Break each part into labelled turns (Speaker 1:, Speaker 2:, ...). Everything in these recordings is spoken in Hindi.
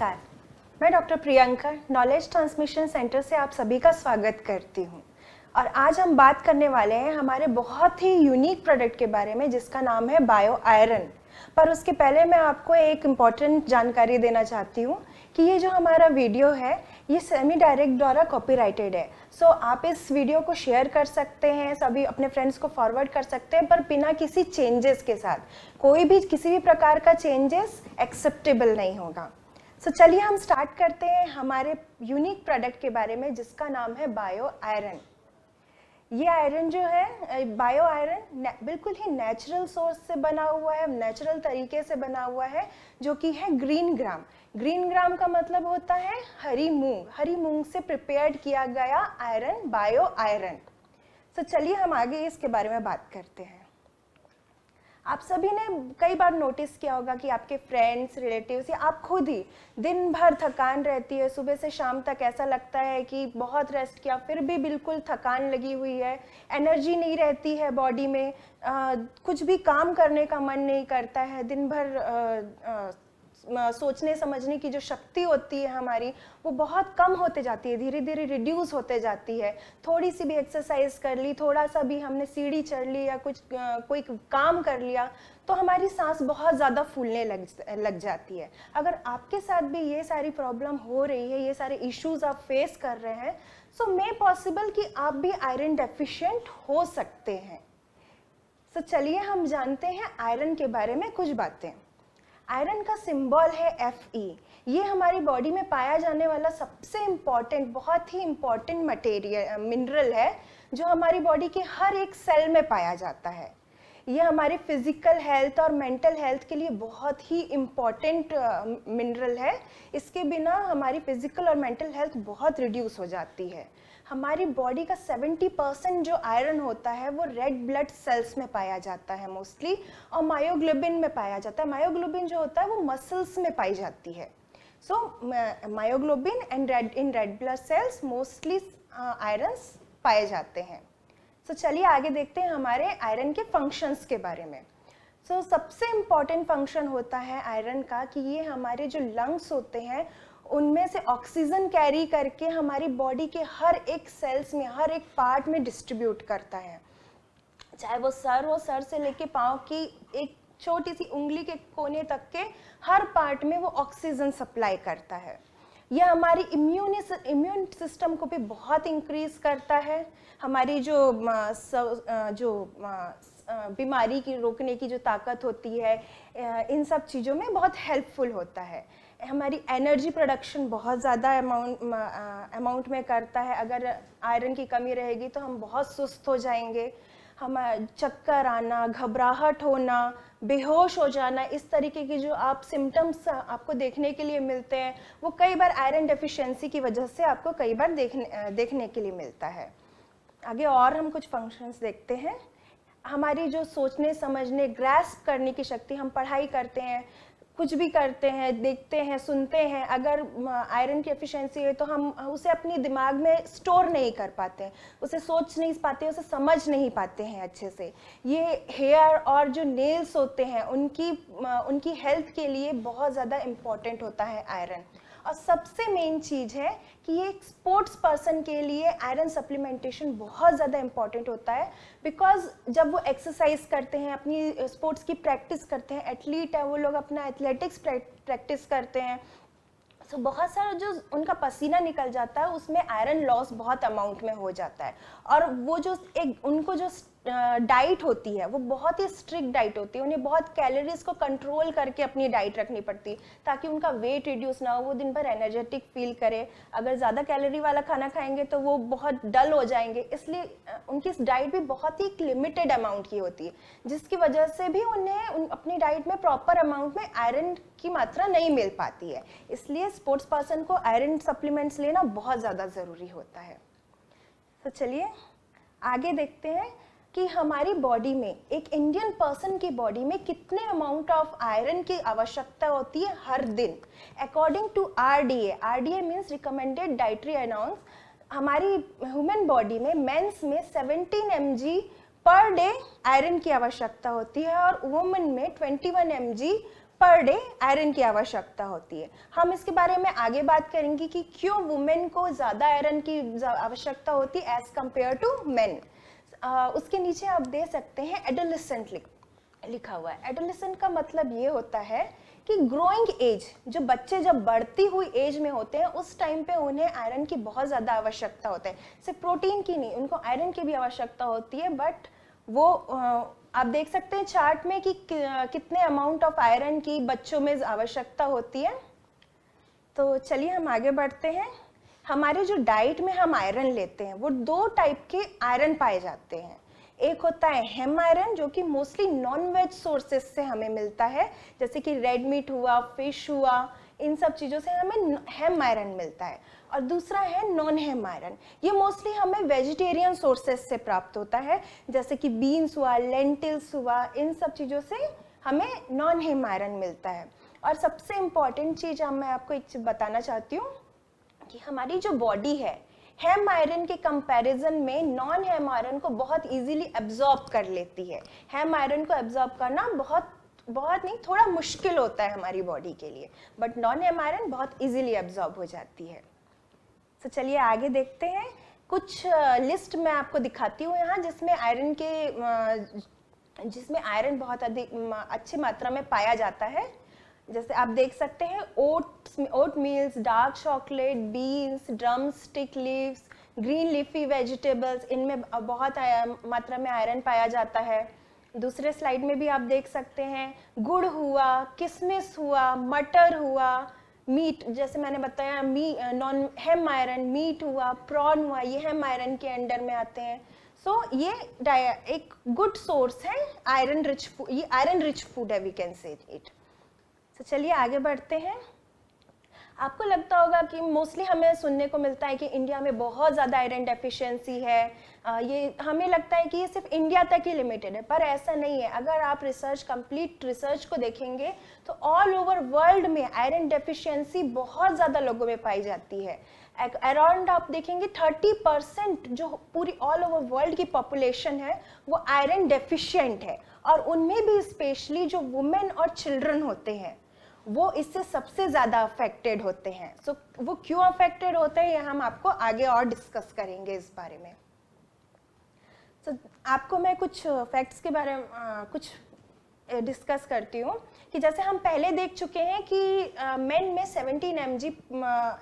Speaker 1: नमस्कार, मैं doctor Priyanka knowledge transmission centre से आप सभी का स्वागत करती हूँ। और आज हम बात करने वाले हैं हमारे बहुत ही यूनिक प्रोडक्ट के बारे में जिसका नाम है बायो आयरन। पर उसके पहले मैं आपको एक इम्पॉर्टेंट जानकारी देना चाहती हूँ कि ये जो हमारा वीडियो है ये सेमी डायरेक्ट द्वारा कॉपीराइटेड है। सो आप इस वीडियो को शेयर कर सकते हैं, सभी अपने फ्रेंड्स को फॉरवर्ड कर सकते हैं, पर बिना किसी चेंजेस के साथ। कोई भी किसी भी प्रकार का चेंजेस एक्सेप्टेबल नहीं होगा। सो चलिए हम स्टार्ट करते हैं हमारे यूनिक प्रोडक्ट के बारे में जिसका नाम है बायो आयरन। ये आयरन जो है बायो आयरन बिल्कुल ही नेचुरल सोर्स से बना हुआ है, नेचुरल तरीके से बना हुआ है, जो कि है ग्रीन ग्राम। ग्रीन ग्राम का मतलब होता है हरी मूंग। हरी मूंग से प्रिपेयर्ड किया गया आयरन बायो आयरन। तो चलिए हम आगे इसके बारे में बात करते हैं। आप सभी ने कई बार नोटिस किया होगा कि आपके फ्रेंड्स, रिलेटिव्स या आप खुद ही दिन भर थकान रहती है, सुबह से शाम तक ऐसा लगता है कि बहुत रेस्ट किया फिर भी बिल्कुल थकान लगी हुई है, एनर्जी नहीं रहती है बॉडी में, कुछ भी काम करने का मन नहीं करता है, दिन भर सोचने समझने की जो शक्ति होती है हमारी वो बहुत कम होते जाती है, धीरे धीरे रिड्यूस होते जाती है। थोड़ी सी भी एक्सरसाइज कर ली, थोड़ा सा भी हमने सीढ़ी चढ़ ली या कोई काम कर लिया तो हमारी सांस बहुत ज़्यादा फूलने लग जाती है। अगर आपके साथ भी ये सारी प्रॉब्लम हो रही है, ये सारे इश्यूज आप फेस कर रहे हैं, सो मे पॉसिबल कि आप भी आयरन डेफिशिएंट हो सकते हैं। सो चलिए हम जानते हैं आयरन के बारे में कुछ बातें। आयरन का सिंबल है Fe। ये हमारी बॉडी में पाया जाने वाला सबसे इम्पॉर्टेंट, बहुत ही इम्पॉर्टेंट मिनरल है जो हमारी बॉडी के हर एक सेल में पाया जाता है। ये हमारे फिजिकल हेल्थ और मेंटल हेल्थ के लिए बहुत ही इम्पॉर्टेंट मिनरल है। इसके बिना हमारी फिजिकल और मेंटल हेल्थ बहुत रिड्यूस हो जाती है। हमारी बॉडी का 70% जो आयरन होता है वो रेड ब्लड सेल्स में पाया जाता है मोस्टली, और मायोग्लोबिन में पाया जाता है। मायोग्लोबिन जो होता है वो मसल्स में पाई जाती है। So myoglobin and in red blood cells mostly irons पाए जाते हैं। सो चलिए आगे देखते हैं हमारे आयरन के फंक्शंस के बारे में। सो सबसे इम्पॉर्टेंट फंक्शन होता है आयरन का कि ये हमारे जो लंग्स होते हैं उनमें से ऑक्सीजन कैरी करके हमारी बॉडी के हर एक सेल्स में, हर एक पार्ट में डिस्ट्रीब्यूट करता है। चाहे वो सर हो, सर से लेके पाँव की एक छोटी सी उंगली के कोने तक के हर पार्ट में वो ऑक्सीजन सप्लाई करता है। यह हमारी इम्यून सिस्टम को भी बहुत इंक्रीज करता है। हमारी जो बीमारी की रोकने की जो ताकत होती है, इन सब चीज़ों में बहुत हेल्पफुल होता है। हमारी एनर्जी प्रोडक्शन बहुत ज़्यादा अमाउंट में करता है। अगर आयरन की कमी रहेगी तो हम बहुत सुस्त हो जाएंगे, हम चक्कर आना, घबराहट होना, बेहोश हो जाना, इस तरीके की जो आप सिम्टम्स आपको देखने के लिए मिलते हैं वो कई बार आयरन डेफिशिएंसी की वजह से आपको कई बार देखने के लिए मिलता है। आगे और हम कुछ फंक्शंस देखते हैं। हमारी जो सोचने समझने, ग्रैस्प करने की शक्ति, हम पढ़ाई करते हैं, कुछ भी करते हैं, देखते हैं, सुनते हैं, अगर आयरन की एफिशिएंसी है तो हम उसे अपनी दिमाग में स्टोर नहीं कर पाते हैं, उसे सोच नहीं पाते, उसे समझ नहीं पाते हैं अच्छे से। ये हेयर और जो नेल्स होते हैं उनकी हेल्थ के लिए बहुत ज़्यादा इम्पॉर्टेंट होता है आयरन। और सबसे मेन चीज़ है कि ये एक स्पोर्ट्स पर्सन के लिए आयरन सप्लीमेंटेशन बहुत ज़्यादा इम्पॉर्टेंट होता है, बिकॉज जब वो एक्सरसाइज करते हैं, अपनी स्पोर्ट्स की प्रैक्टिस करते हैं, एथलीट है वो लोग अपना एथलेटिक्स प्रैक्टिस करते हैं, तो बहुत सारा जो उनका पसीना निकल जाता है उसमें आयरन लॉस बहुत अमाउंट में हो जाता है। और वो जो उनको जो डाइट होती है वो बहुत ही स्ट्रिक्ट डाइट होती है, उन्हें बहुत कैलोरीज को कंट्रोल करके अपनी डाइट रखनी पड़ती है ताकि उनका वेट रिड्यूस ना हो, वो दिन भर एनर्जेटिक फील करे। अगर ज़्यादा कैलोरी वाला खाना खाएंगे तो वो बहुत डल हो जाएंगे, इसलिए उनकी डाइट भी बहुत ही लिमिटेड अमाउंट की होती है, जिसकी वजह से भी उन्हें अपनी डाइट में प्रॉपर अमाउंट में आयरन की मात्रा नहीं मिल पाती है। इसलिए स्पोर्ट्स पर्सन को आयरन सप्लीमेंट्स लेना बहुत ज़्यादा ज़रूरी होता है। तो चलिए आगे देखते हैं कि हमारी बॉडी में, एक इंडियन पर्सन की बॉडी में कितने अमाउंट ऑफ आयरन की आवश्यकता होती है हर दिन। According to RDA means recommended dietary allowance, हमारी ह्यूमन बॉडी में मेंस में 17 mg पर डे आयरन की आवश्यकता होती है और वुमेन में 21 mg पर डे आयरन की आवश्यकता होती है। हम इसके बारे में आगे बात करेंगे कि क्यों वुमेन को ज़्यादा आयरन की आवश्यकता होती है एज कंपेयर टू मेन। उसके नीचे आप दे सकते हैं एडोलेसेंट लिखा हुआ है। एडोलेसेंट का मतलब ये होता है कि ग्रोइंग एज, जो बच्चे जब बढ़ती हुई एज में होते हैं उस टाइम पे उन्हें आयरन की बहुत ज़्यादा आवश्यकता होता है। सिर्फ प्रोटीन की नहीं, उनको आयरन की भी आवश्यकता होती है। बट वो आप देख सकते हैं चार्ट में कि कितने अमाउंट ऑफ आयरन की बच्चों में आवश्यकता होती है। तो चलिए हम आगे बढ़ते हैं। हमारे जो डाइट में हम आयरन लेते हैं वो 2 टाइप के आयरन पाए जाते हैं। एक होता है हेम आयरन, जो कि मोस्टली नॉन वेज सोर्सेज से हमें मिलता है, जैसे कि रेड मीट हुआ, फिश हुआ, इन सब चीज़ों से हमें हेम आयरन मिलता है। और दूसरा है नॉन हेम आयरन, ये मोस्टली हमें वेजिटेरियन सोर्सेज से प्राप्त होता है, जैसे कि बीन्स हुआ, लेंटिल्स हुआ, इन सब चीज़ों से हमें नॉन हेम आयरन मिलता है। और सबसे इम्पॉर्टेंट चीज़ मैं आपको एक चीज़ बताना चाहती हूँ कि हमारी जो बॉडी है हेम आयरन के कंपैरिजन में नॉन हेम आयरन को बहुत इजीली एब्जॉर्ब कर लेती है। हेम आयरन को एब्जॉर्ब करना बहुत नहीं, थोड़ा मुश्किल होता है हमारी बॉडी के लिए, बट नॉन हेम आयरन बहुत इजीली एब्जॉर्ब हो जाती है। तो चलिए आगे देखते हैं। कुछ लिस्ट मैं आपको दिखाती हूँ यहाँ, जिसमें आयरन बहुत अधिक अच्छी मात्रा में पाया जाता है। जैसे आप देख सकते हैं oat meals, dark chocolate, beans, drum stick leaves, green leafy vegetables, इनमें बहुत मात्रा में आयरन पाया जाता है। दूसरे स्लाइड में भी आप देख सकते हैं गुड़ हुआ, किशमिश हुआ, मटर हुआ, मीट, जैसे मैंने बताया नॉन हेम आयरन, मीट हुआ, प्रॉन हुआ, ये हेम आयरन के अंडर में आते हैं। सो ये एक गुड सोर्स है आयरन रिच फूड, ये आयरन रिच फूड है, वी कैन से इट। तो चलिए आगे बढ़ते हैं। आपको लगता होगा कि मोस्टली हमें सुनने को मिलता है कि इंडिया में बहुत ज़्यादा आयरन डेफिशिएंसी है। ये हमें लगता है कि ये सिर्फ इंडिया तक ही लिमिटेड है, पर ऐसा नहीं है। अगर आप कंप्लीट रिसर्च को देखेंगे तो ऑल ओवर वर्ल्ड में आयरन डेफिशिएंसी बहुत ज़्यादा लोगों में पाई जाती है। अराउंड आप देखेंगे 30% जो पूरी ऑल ओवर वर्ल्ड की पॉपुलेशन है वो आयरन डेफिशिएंट है, और उनमें भी स्पेशली जो वुमेन और चिल्ड्रन होते हैं वो इससे सबसे ज़्यादा अफेक्टेड होते हैं। सो वो क्यों अफेक्टेड होते हैं ये हम आपको आगे और डिस्कस करेंगे इस बारे में। तो आपको मैं कुछ फैक्ट्स के बारे में कुछ डिस्कस करती हूँ कि जैसे हम पहले देख चुके हैं कि मेन में 17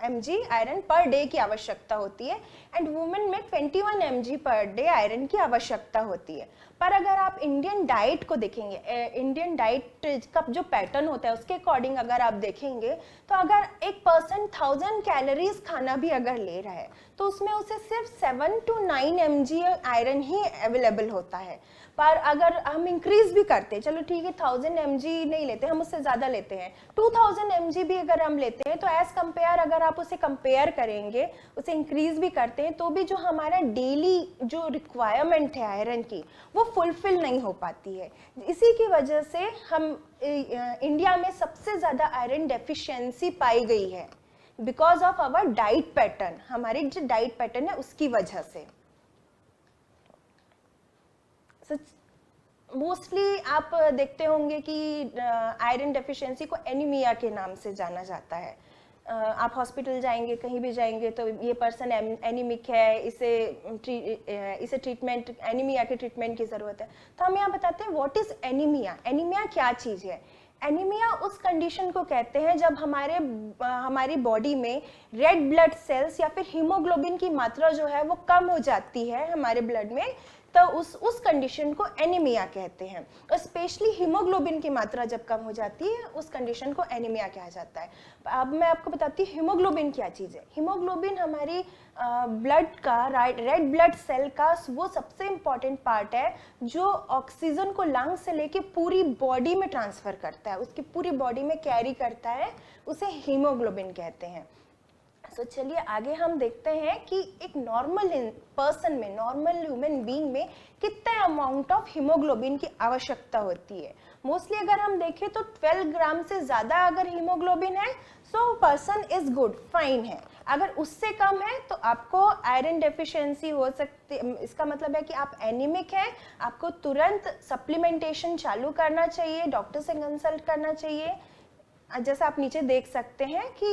Speaker 1: mg आयरन पर डे की आवश्यकता होती है एंड वुमेन में 21 mg पर डे आयरन की आवश्यकता होती है। पर अगर आप इंडियन डाइट को देखेंगे, इंडियन डाइट का जो पैटर्न होता है उसके अकॉर्डिंग अगर आप देखेंगे तो अगर एक पर्सन 1000 कैलोरीज खाना भी अगर ले रहा है तो उसमें उसे सिर्फ 7 to 9 mg iron he available होता है। पर अगर हम इंक्रीज भी करते हैं, चलो ठीक है 1000 mg नहीं लेते, हम उससे ज़्यादा लेते हैं, 2000 mg भी अगर हम लेते हैं तो एज कंपेयर अगर आप उसे कंपेयर करेंगे, उसे इंक्रीज भी करते हैं तो भी जो हमारा डेली जो रिक्वायरमेंट है आयरन की वो फुलफिल नहीं हो पाती है। इसी की वजह से हम इंडिया में सबसे ज़्यादा आयरन डेफिशिएंसी पाई गई है because of our diet pattern, हमारी जो डाइट पैटर्न है उसकी वजह से। मोस्टली आप देखते होंगे कि आयरन डेफिशिएंसी को एनीमिया के नाम से जाना जाता है। आप हॉस्पिटल जाएंगे, कहीं भी जाएंगे तो ये पर्सन एनीमिक है, इसे ट्रीटमेंट, एनीमिया के ट्रीटमेंट की ज़रूरत है। तो हम यहाँ बताते हैं व्हाट इज़ एनीमिया। एनीमिया क्या चीज़ है? एनीमिया उस कंडीशन को कहते हैं जब हमारी बॉडी में रेड ब्लड सेल्स या फिर हीमोग्लोबिन की मात्रा जो है वो कम हो जाती है हमारे ब्लड में, तो उस कंडीशन को एनीमिया कहते हैं। और स्पेशली हीमोग्लोबिन की मात्रा जब कम हो जाती है उस कंडीशन को एनीमिया कहा जाता है। अब मैं आपको बताती हूँ हीमोग्लोबिन क्या चीज़ है। हीमोग्लोबिन हमारी ब्लड का, रेड ब्लड सेल का वो सबसे इम्पॉर्टेंट पार्ट है जो ऑक्सीजन को लंग्स से लेके पूरी बॉडी में ट्रांसफ़र करता है, उसकी पूरी बॉडी में कैरी करता है, उसे हीमोग्लोबिन कहते हैं। तो चलिए आगे हम देखते हैं कि एक नॉर्मल पर्सन में, नॉर्मल ह्यूमन बीइंग में कितने अमाउंट ऑफ हीमोग्लोबिन की आवश्यकता होती है। मोस्टली अगर हम देखें तो 12 ग्राम से ज़्यादा अगर हीमोग्लोबिन है so person is good, fine है। अगर उससे कम है तो आपको आयरन डेफिशिएंसी हो सकती, इसका मतलब है कि आप एनीमिक हैं, आपको तुरंत सप्लीमेंटेशन चालू करना चाहिए, डॉक्टर से कंसल्ट करना चाहिए। जैसा आप नीचे देख सकते हैं कि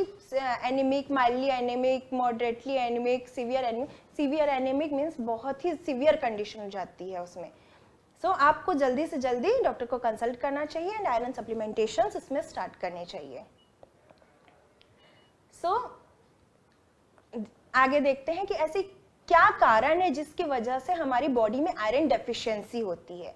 Speaker 1: anaemic, mildly anaemic, moderately anaemic, severe anaemic. Severe anaemic means बहुत ही सीवियर कंडीशन हो जाती है उसमें। सो आपको जल्दी से जल्दी डॉक्टर को कंसल्ट करना चाहिए एंड आयरन सप्लीमेंटेशन इसमें स्टार्ट करने चाहिए। सो आगे देखते हैं कि ऐसी क्या कारण है जिसकी वजह से हमारी बॉडी में आयरन डेफिशिएंसी होती है।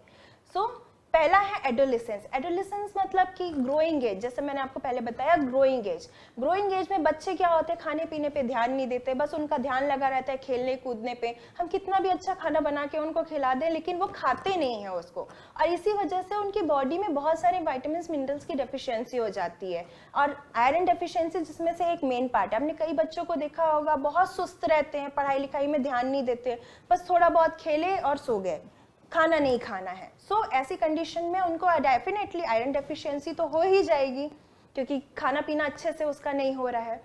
Speaker 1: सो पहला है एडोलेसेंस। एडोलेसेंस मतलब कि ग्रोइंग एज, जैसे मैंने आपको पहले बताया ग्रोइंग एज। ग्रोइंग एज में बच्चे क्या होते हैं, खाने पीने पे ध्यान नहीं देते, बस उनका ध्यान लगा रहता है खेलने कूदने पे। हम कितना भी अच्छा खाना बना के उनको खिला दें लेकिन वो खाते नहीं है उसको, और इसी वजह से उनकी बॉडी में बहुत सारे विटामिन मिनरल्स की डेफिशिएंसी हो जाती है। और आयरन डेफिशिएंसी जिसमें से एक मेन पार्ट है। हमने कई बच्चों को देखा होगा बहुत सुस्त रहते हैं, पढ़ाई लिखाई में ध्यान नहीं देते, बस थोड़ा बहुत खेले और सो गए, खाना नहीं खाना है। सो ऐसी कंडीशन में उनको डेफिनेटली आयरन डेफिशिएंसी तो हो ही जाएगी क्योंकि खाना पीना अच्छे से उसका नहीं हो रहा है।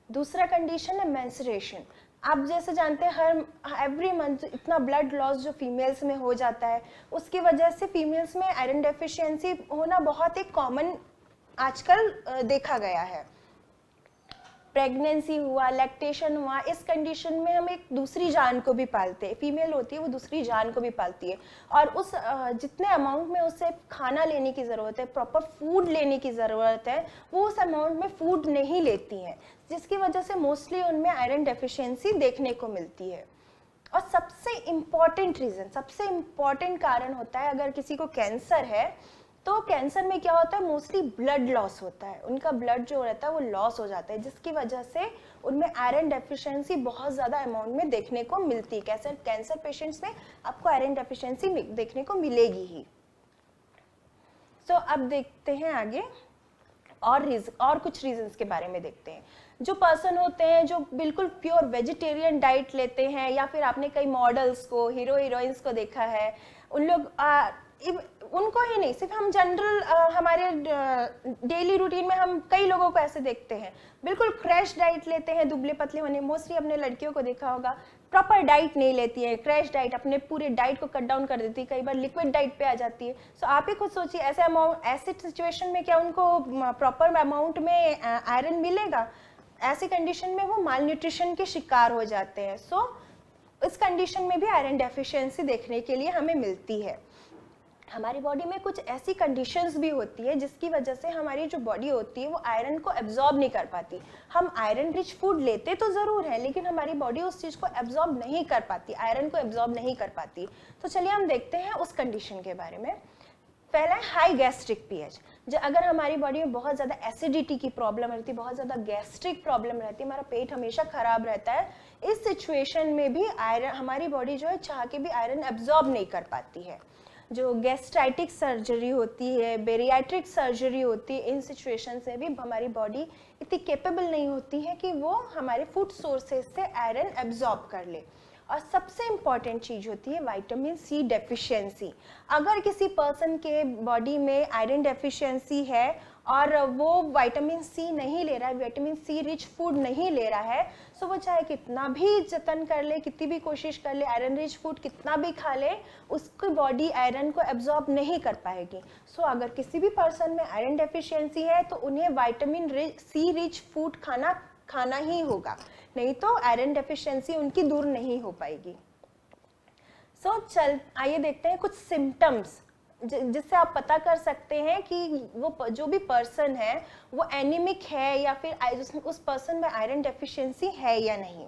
Speaker 1: दूसरा कंडीशन है मेंस्ट्रुएशन। आप जैसे जानते हैं हर एवरी मंथ इतना ब्लड लॉस जो फीमेल्स में हो जाता है, उसकी वजह से फीमेल्स में आयरन डेफिशिएंसी होना बहुत एक कॉमन आजकल देखा गया है। प्रेगनेंसी हुआ, लैक्टेशन हुआ, इस कंडीशन में हम एक दूसरी जान को भी पालते हैं। फीमेल होती है वो दूसरी जान को भी पालती है, और उस जितने अमाउंट में उसे खाना लेने की ज़रूरत है, प्रॉपर फूड लेने की ज़रूरत है, वो उस अमाउंट में फूड नहीं लेती हैं, जिसकी वजह से मोस्टली उनमें आयरन डेफिशिएंसी देखने को मिलती है। और सबसे इम्पॉर्टेंट रीज़न, सबसे इम्पॉर्टेंट कारण होता है, अगर किसी को कैंसर है तो कैंसर में क्या होता है, मोस्टली ब्लड लॉस होता है। उनका ब्लड जो रहता है वो लॉस हो जाता है, जिसकी वजह से उनमें आयरन डेफिशिएंसी बहुत ज़्यादा अमाउंट में देखने को मिलती है। कैंसर पेशेंट्स में आपको आयरन डेफिशिएंसी देखने को मिलेगी ही। सो अब देखते हैं आगे और कुछ रीजंस के बारे में देखते हैं। जो पर्सन होते हैं जो बिल्कुल प्योर वेजिटेरियन डाइट लेते हैं, या फिर आपने कई मॉडल्स को, हीरो हीरोइंस को देखा है, उन लोग उनको ही नहीं, सिर्फ हम जनरल हमारे डेली रूटीन में हम कई लोगों को ऐसे देखते हैं बिल्कुल क्रैश डाइट लेते हैं, दुबले पतले होने। मोस्टली अपने लड़कियों को देखा होगा प्रॉपर डाइट नहीं लेती है, क्रैश डाइट, अपने पूरे डाइट को कट डाउन कर देती है, कई बार लिक्विड डाइट पे आ जाती है। सो आप ही खुद सोचिए ऐसे सिचुएशन में क्या उनको प्रॉपर अमाउंट में आयरन मिलेगा? ऐसी कंडीशन में वो माल न्यूट्रिशन के शिकार हो जाते हैं। सो इस कंडीशन में भी आयरन डेफिशिएंसी देखने के लिए हमें मिलती है। हमारी बॉडी में कुछ ऐसी कंडीशंस भी होती है जिसकी वजह से हमारी जो बॉडी होती है वो आयरन को एब्जॉर्ब नहीं कर पाती। हम आयरन रिच फूड लेते तो ज़रूर है लेकिन हमारी बॉडी उस चीज़ को एब्जॉर्ब नहीं कर पाती, आयरन को एब्जॉर्ब नहीं कर पाती। तो चलिए हम देखते हैं उस कंडीशन के बारे में। पहला है हाई गैस्ट्रिक पीएच। अगर हमारी बॉडी में बहुत ज़्यादा एसिडिटी की प्रॉब्लम रहती है, बहुत ज़्यादा गैस्ट्रिक प्रॉब्लम रहती है, हमारा पेट हमेशा खराब रहता है, इस सिचुएशन में भी आयरन, हमारी बॉडी जो है चाह के भी आयरन एब्जॉर्ब नहीं कर पाती है। जो गैस्ट्राइटिक सर्जरी होती है, बेरियाट्रिक सर्जरी होती है, इन सिचुएशन से भी हमारी बॉडी इतनी कैपेबल नहीं होती है कि वो हमारे फूड सोर्सेज से आयरन एब्जॉर्ब कर ले। और सबसे इम्पॉर्टेंट चीज़ होती है विटामिन सी डेफिशिएंसी। अगर किसी पर्सन के बॉडी में आयरन डेफिशिएंसी है और वो विटामिन सी नहीं ले रहा है, विटामिन सी रिच फूड नहीं ले रहा है, सो वो चाहे कितना भी जतन कर ले, कितनी भी कोशिश कर ले, आयरन रिच फूड कितना भी खा ले, उसकी बॉडी आयरन को एब्जॉर्ब नहीं कर पाएगी। सो अगर किसी भी पर्सन में आयरन डेफिशिएंसी है तो उन्हें विटामिन सी रिच फूड खाना ही होगा, नहीं तो आयरन डेफिशिएंसी उनकी दूर नहीं हो पाएगी। आइए देखते हैं कुछ सिम्टम्स जिससे आप पता कर सकते हैं कि वो जो भी पर्सन है वो एनीमिक है या फिर उस पर्सन में आयरन डेफिशिएंसी है या नहीं।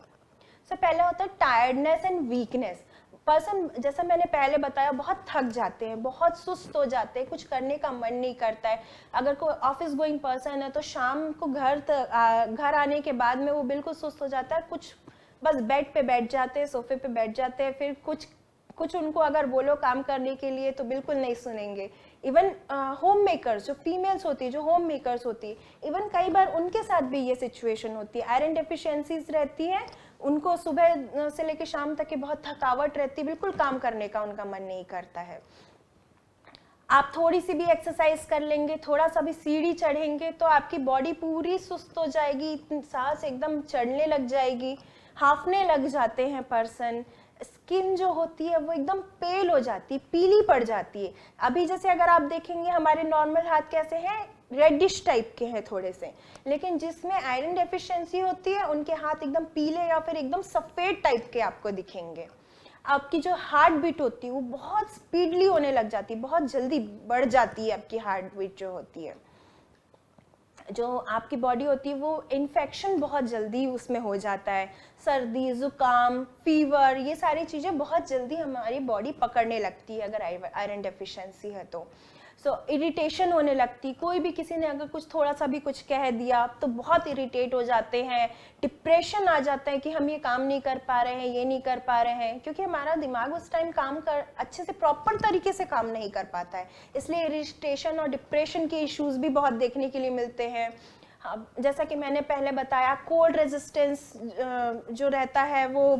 Speaker 1: पहला होता है टायर्डनेस एंड वीकनेस। पर्सन, जैसा मैंने पहले बताया, बहुत थक जाते हैं, बहुत सुस्त हो जाते हैं, कुछ करने का मन नहीं करता है। अगर कोई ऑफिस गोइंग पर्सन है तो शाम को घर आने के बाद में वो बिल्कुल सुस्त हो जाता है, कुछ बस बेड पे बैठ जाते हैं, सोफे पे बैठ जाते हैं, फिर कुछ उनको अगर बोलो काम करने के लिए तो बिल्कुल नहीं सुनेंगे। इवन होम मेकर्स, जो फीमेल्स होती है, जो होम मेकर्स होती है, इवन कई बार उनके साथ भी ये सिचुएशन होती है, आयरन डेफिशिएंसीज रहती है, उनको सुबह से लेकर शाम तक की बहुत थकावट रहती है, बिल्कुल काम करने का उनका मन नहीं करता है। आप थोड़ी सी भी एक्सरसाइज कर लेंगे, थोड़ा सा भी सीढ़ी चढ़ेंगे तो आपकी बॉडी पूरी सुस्त हो जाएगी, सांस एकदम चढ़ने लग जाएगी, हांफने लग जाते हैं पर्सन। स्किन जो होती है वो एकदम पेल हो जाती है, पीली पड़ जाती है। अभी जैसे अगर आप देखेंगे हमारे नॉर्मल हाथ कैसे हैं, रेडिश टाइप के हैं थोड़े से, लेकिन जिसमें आयरन डेफिशिएंसी होती है उनके हाथ एकदम पीले या फिर एकदम सफ़ेद टाइप के आपको दिखेंगे। आपकी जो हार्ट बीट होती है वो बहुत स्पीडली होने लग जाती है, बहुत जल्दी बढ़ जाती है आपकी हार्ट बीट जो होती है। जो आपकी बॉडी होती है वो इन्फेक्शन बहुत जल्दी उसमें हो जाता है, सर्दी, जुकाम, फीवर, ये सारी चीज़ें बहुत जल्दी हमारी बॉडी पकड़ने लगती है अगर आयरन डेफिशिएंसी है तो। इरिटेशन होने लगती, कोई भी किसी ने अगर कुछ थोड़ा सा भी कुछ कह दिया तो बहुत इरिटेट हो जाते हैं, डिप्रेशन आ जाता है कि हम ये काम नहीं कर पा रहे हैं, ये नहीं कर पा रहे हैं, क्योंकि हमारा दिमाग उस टाइम काम कर अच्छे से प्रॉपर तरीके से काम नहीं कर पाता है, इसलिए इरिटेशन और डिप्रेशन के इश्यूज भी बहुत देखने के लिए मिलते हैं। जैसा कि मैंने पहले बताया, कोल्ड रेजिस्टेंस जो रहता है वो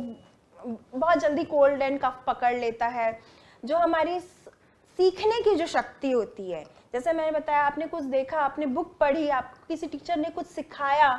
Speaker 1: बहुत जल्दी कोल्ड एंड कफ पकड़ लेता है। जो हमारी सीखने की जो शक्ति होती है, जैसे मैंने बताया, आपने कुछ देखा, आपने बुक पढ़ी, आपको किसी टीचर ने कुछ सिखाया,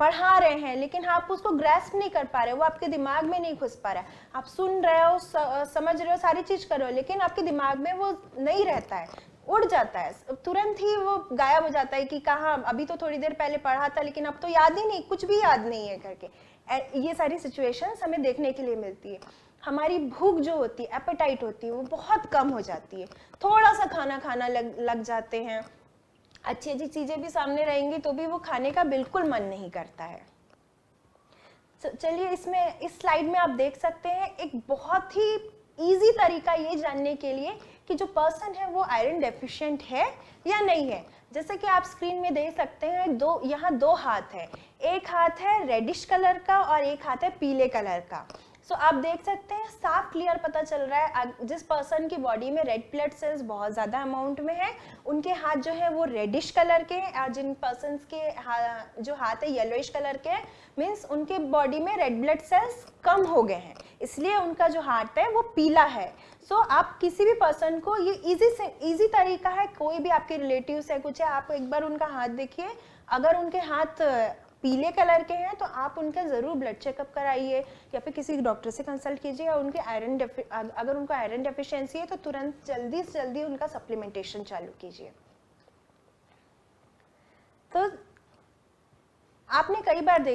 Speaker 1: पढ़ा रहे हैं, लेकिन आप उसको ग्रैस्प नहीं कर पा रहे, वो आपके दिमाग में नहीं घुस पा रहा है। आप सुन रहे हो, समझ रहे हो, सारी चीज कर रहे हो, लेकिन आपके दिमाग में वो नहीं रहता है, उड़ जाता है, तुरंत ही वो गायब हो जाता है कि कहाँ, अभी तो थोड़ी देर पहले पढ़ा था लेकिन अब तो याद ही नहीं, कुछ भी याद नहीं है करके। ये सारी सिचुएशंस हमें देखने के लिए मिलती है। हमारी भूख जो होती है, एपेटाइट होती है, वो बहुत कम हो जाती है, थोड़ा सा खाना खाना लग जाते हैं, अच्छी अच्छी चीजें भी सामने रहेंगी तो भी वो खाने का बिल्कुल मन नहीं करता है। चलिए, इसमें इस स्लाइड में आप देख सकते हैं एक बहुत ही इजी तरीका ये जानने के लिए कि जो पर्सन है वो आयरन डेफिशिएंट है या नहीं है। जैसे कि आप स्क्रीन में देख सकते हैं, यहाँ दो हाथ है, एक हाथ है रेडिश कलर का और एक हाथ है पीले कलर का। आप देख सकते हैं, साफ क्लियर पता चल रहा है जिस पर्सन की बॉडी में रेड ब्लड सेल्स बहुत ज़्यादा अमाउंट में है, उनके हाथ जो है वो रेडिश कलर के हैं, और जिन पर्सन्स के जो हाथ है येलोइश कलर के हैं, मीन्स उनके बॉडी में रेड ब्लड सेल्स कम हो गए हैं, इसलिए उनका जो हाथ है वो पीला है। आप किसी भी पर्सन को, ये इजी तरीका है, कोई भी आपके रिलेटिव्स है, कुछ है, आप एक बार उनका हाथ देखिए, अगर उनके हाथ पीले कलर के हैं तो आप उनका ज़रूर ब्लड चेकअप कराइए या फिर किसी डॉक्टर से कंसल्ट कीजिए, और उनके अगर उनको आयरन डेफिशिएंसी है तो तुरंत जल्दी से जल्दी उनका सप्लीमेंटेशन चालू कीजिए। तो आपने कई बार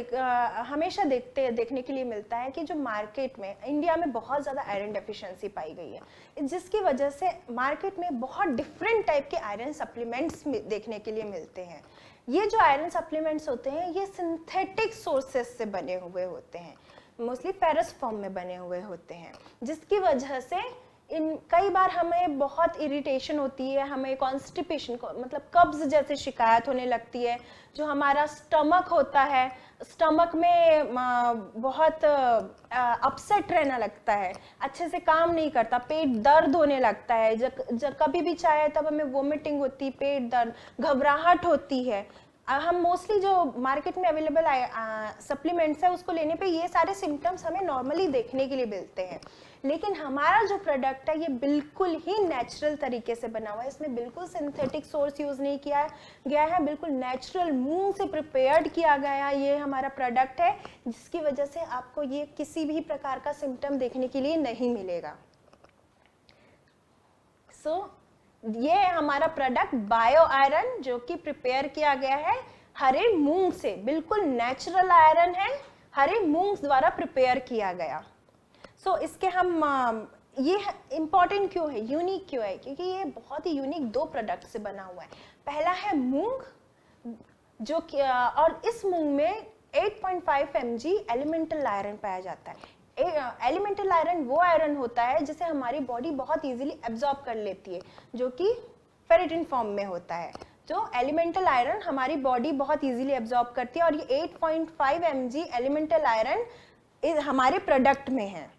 Speaker 1: हमेशा देखने के लिए मिलता है कि जो मार्केट में, इंडिया में बहुत ज़्यादा आयरन डेफिशिएंसी पाई गई है, जिसकी वजह से मार्केट में बहुत डिफरेंट टाइप के आयरन सप्लीमेंट्स देखने के लिए मिलते हैं। ये जो आयरन सप्लीमेंट्स होते हैं ये सिंथेटिक सोर्सेस से बने हुए होते हैं, मोस्टली फेरस फॉर्म में बने हुए होते हैं, जिसकी वजह से कई बार हमें बहुत इरिटेशन होती है, हमें कॉन्स्टिपेशन मतलब कब्ज जैसे शिकायत होने लगती है। जो हमारा स्टमक होता है, स्टमक में बहुत अपसेट रहना लगता है, अच्छे से काम नहीं करता, पेट दर्द होने लगता है, जब कभी भी चाहे तब हमें वोमिटिंग होती, पेट दर्द, घबराहट होती है। हम मोस्टली जो मार्केट में अवेलेबल सप्लीमेंट्स है उसको लेने पे ये सारे सिम्टम्स हमें नॉर्मली देखने के लिए मिलते हैं, लेकिन हमारा जो प्रोडक्ट है ये बिल्कुल ही नेचुरल तरीके से बना हुआ है, इसमें बिल्कुल सिंथेटिक सोर्स यूज नहीं किया गया है, बिल्कुल नेचुरल मूंग से प्रिपेयर्ड किया गया ये हमारा प्रोडक्ट है, जिसकी वजह से आपको ये किसी भी प्रकार का सिम्टम देखने के लिए नहीं मिलेगा। ये है हमारा प्रोडक्ट बायो आयरन, जो कि प्रिपेयर किया गया है हरे मूंग से, बिल्कुल नेचुरल आयरन है, हरे मूंग द्वारा प्रिपेयर किया गया। इसके हम ये इम्पॉर्टेंट क्यों है, यूनिक क्यों है, क्योंकि ये बहुत ही यूनिक दो प्रोडक्ट से बना हुआ है। पहला है मूंग, जो कि और इस मूंग में 8.5 mg एलिमेंटल आयरन पाया जाता है। एलिमेंटल आयरन वो आयरन होता है जिसे हमारी बॉडी बहुत इजीली एब्जॉर्ब कर लेती है, जो कि फेरेटिन फॉर्म में होता है। जो एलिमेंटल आयरन हमारी बॉडी बहुत इजीली एब्जॉर्ब करती है, और ये 8.5 mg एलिमेंटल आयरन हमारे प्रोडक्ट में है।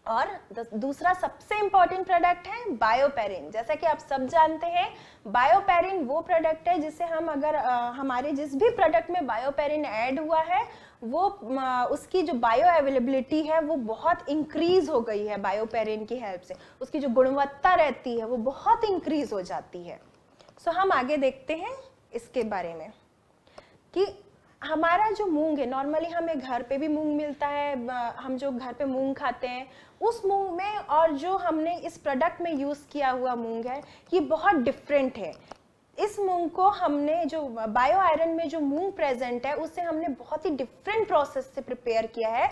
Speaker 1: और दूसरा सबसे इंपॉर्टेंट प्रोडक्ट है बायोपेरिन। जैसा कि आप सब जानते हैं, बायोपेरिन वो प्रोडक्ट है जिसे हम अगर हमारे जिस भी प्रोडक्ट में बायोपेरिन ऐड हुआ है वो उसकी जो बायो अवेलेबिलिटी है वो बहुत इंक्रीज हो गई है बायोपेरिन की हेल्प से, उसकी जो गुणवत्ता रहती है वो बहुत इंक्रीज हो जाती है। सो हम आगे देखते हैं इसके बारे में कि हमारा जो मूंग है, नॉर्मली हमें घर पे भी मूंग मिलता है, हम जो घर पे मूंग खाते हैं उस मूंग में और जो हमने इस प्रोडक्ट में यूज़ किया हुआ मूंग है ये बहुत डिफरेंट है। इस मूंग को हमने जो बायो आयरन में जो मूंग प्रेजेंट है उससे हमने बहुत ही डिफरेंट प्रोसेस से प्रिपेयर किया है,